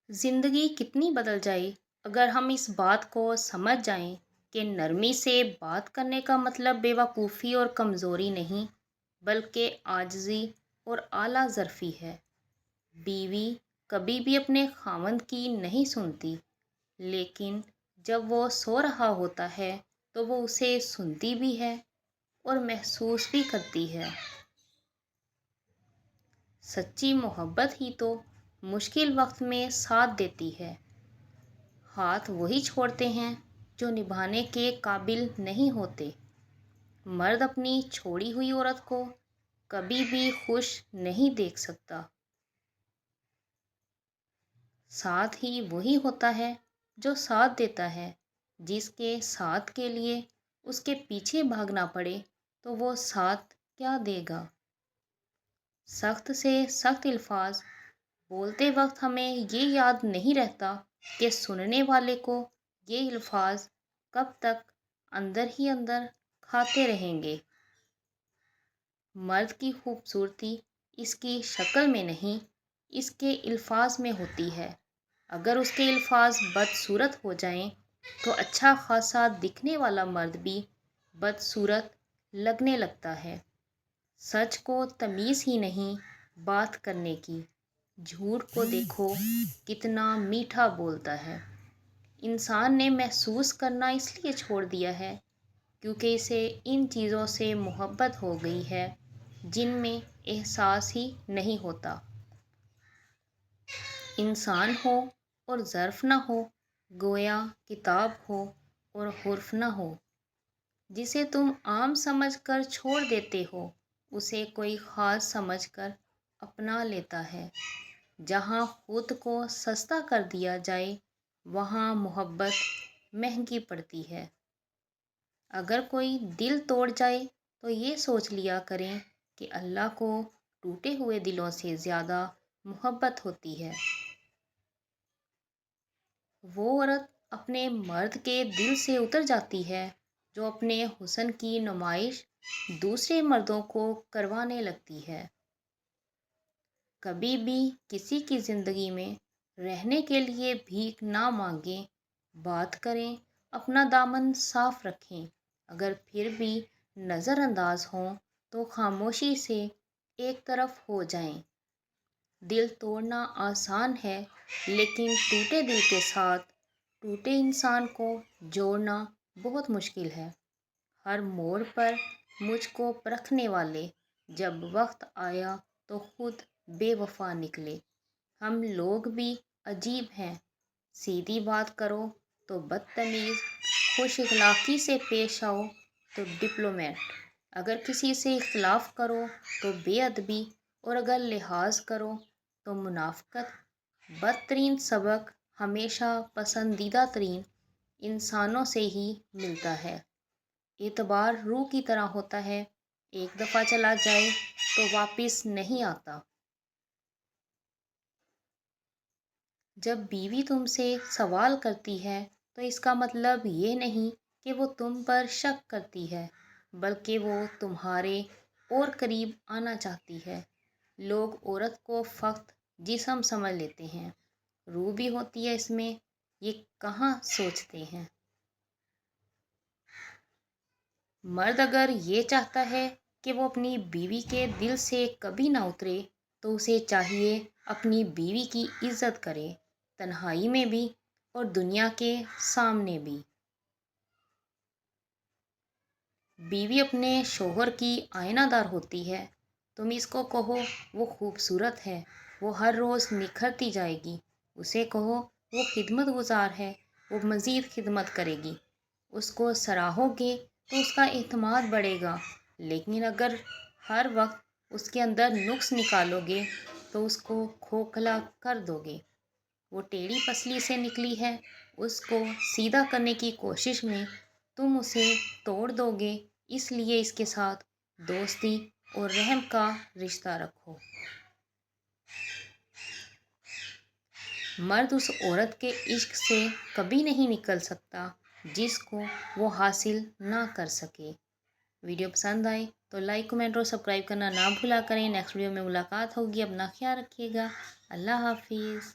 ज़िंदगी कितनी बदल जाए अगर हम इस बात को समझ जाएं कि नरमी से बात करने का मतलब बेवकूफ़ी और कमज़ोरी नहीं बल्कि आजिज़ी और आला ज़रफ़ी है। बीवी कभी भी अपने खामंद की नहीं सुनती, लेकिन जब वो सो रहा होता है तो वो उसे सुनती भी है और महसूस भी करती है। सच्ची मोहब्बत ही तो मुश्किल वक्त में साथ देती है। हाथ वही छोड़ते हैं जो निभाने के काबिल नहीं होते। मर्द अपनी छोड़ी हुई औरत को कभी भी खुश नहीं देख सकता। साथ ही वही होता है जो साथ देता है। जिसके साथ के लिए उसके पीछे भागना पड़े तो वो साथ क्या देगा। सख्त से सख्त अल्फाज बोलते वक्त हमें ये याद नहीं रहता कि सुनने वाले को ये अल्फाज कब तक अंदर ही अंदर खाते रहेंगे। मर्द की खूबसूरती इसकी शक्ल में नहीं, इसके अल्फाज में होती है। अगर उसके अल्फाज बदसूरत हो जाएं तो अच्छा खासा दिखने वाला मर्द भी बदसूरत लगने लगता है। सच को तमीज़ ही नहीं बात करने की। झूठ को देखो कितना मीठा बोलता है। इंसान ने महसूस करना इसलिए छोड़ दिया है क्योंकि इसे इन चीज़ों से मोहब्बत हो गई है जिनमें एहसास ही नहीं होता। इंसान हो और ज़र्फ़ ना हो, गोया किताब हो और हुर्फ ना हो। जिसे तुम आम समझकर छोड़ देते हो उसे कोई ख़ास समझकर अपना लेता है। जहाँ खुद को सस्ता कर दिया जाए वहाँ मोहब्बत महंगी पड़ती है। अगर कोई दिल तोड़ जाए तो ये सोच लिया करें कि अल्लाह को टूटे हुए दिलों से ज़्यादा मोहब्बत होती है। वो औरत अपने मर्द के दिल से उतर जाती है जो अपने हुस्न की नुमाइश दूसरे मर्दों को करवाने लगती है। कभी भी किसी की ज़िंदगी में रहने के लिए भीख ना मांगें, बात करें, अपना दामन साफ रखें। अगर फिर भी नज़रअंदाज हों तो खामोशी से एक तरफ हो जाएं। दिल तोड़ना आसान है, लेकिन टूटे दिल के साथ टूटे इंसान को जोड़ना बहुत मुश्किल है। हर मोड़ पर मुझको परखने वाले, जब वक्त आया तो खुद बेवफा निकले। हम लोग भी अजीब हैं, सीधी बात करो तो बदतमीज़, खुश इखलाक़ी से पेश आओ तो डिप्लोमेट, अगर किसी से इख्तलाफ करो तो बेअदबी और अगर लिहाज करो तो मुनाफ़िक़त। बदतरीन सबक हमेशा पसंदीदा तरीन इंसानों से ही मिलता है। एतबार रूह की तरह होता है, एक दफ़ा चला जाए तो वापस नहीं आता। जब बीवी तुमसे सवाल करती है तो इसका मतलब ये नहीं कि वो तुम पर शक करती है, बल्कि वो तुम्हारे और करीब आना चाहती है। लोग औरत को फ़क़्त जिस्म समझ लेते हैं, रूह भी होती है इसमें, ये कहाँ सोचते हैं। मर्द अगर ये चाहता है कि वो अपनी बीवी के दिल से कभी ना उतरे तो उसे चाहिए अपनी बीवी की इज़्ज़त करे, तन्हाई में भी और दुनिया के सामने भी। बीवी अपने शोहर की आईनादार होती है। तुम इसको कहो वो खूबसूरत है, वो हर रोज़ निखरती जाएगी। उसे कहो वो खिदमत गुज़ार है, वो मज़ीद खिदमत करेगी। उसको सराहोगे तो उसका एतमाद बढ़ेगा। लेकिन अगर हर वक्त उसके अंदर नुक्स निकालोगे तो उसको खोखला कर दोगे। वो टेढ़ी पसली से निकली है, उसको सीधा करने की कोशिश में तुम उसे तोड़ दोगे। इसलिए इसके साथ दोस्ती और रहम का रिश्ता रखो। मर्द उस औरत के इश्क से कभी नहीं निकल सकता जिसको वो हासिल ना कर सके। वीडियो पसंद आए तो लाइक, कमेंट और सब्सक्राइब करना ना भूला करें। नेक्स्ट वीडियो में मुलाकात होगी। अपना ख्याल रखिएगा। अल्लाह हाफिज़।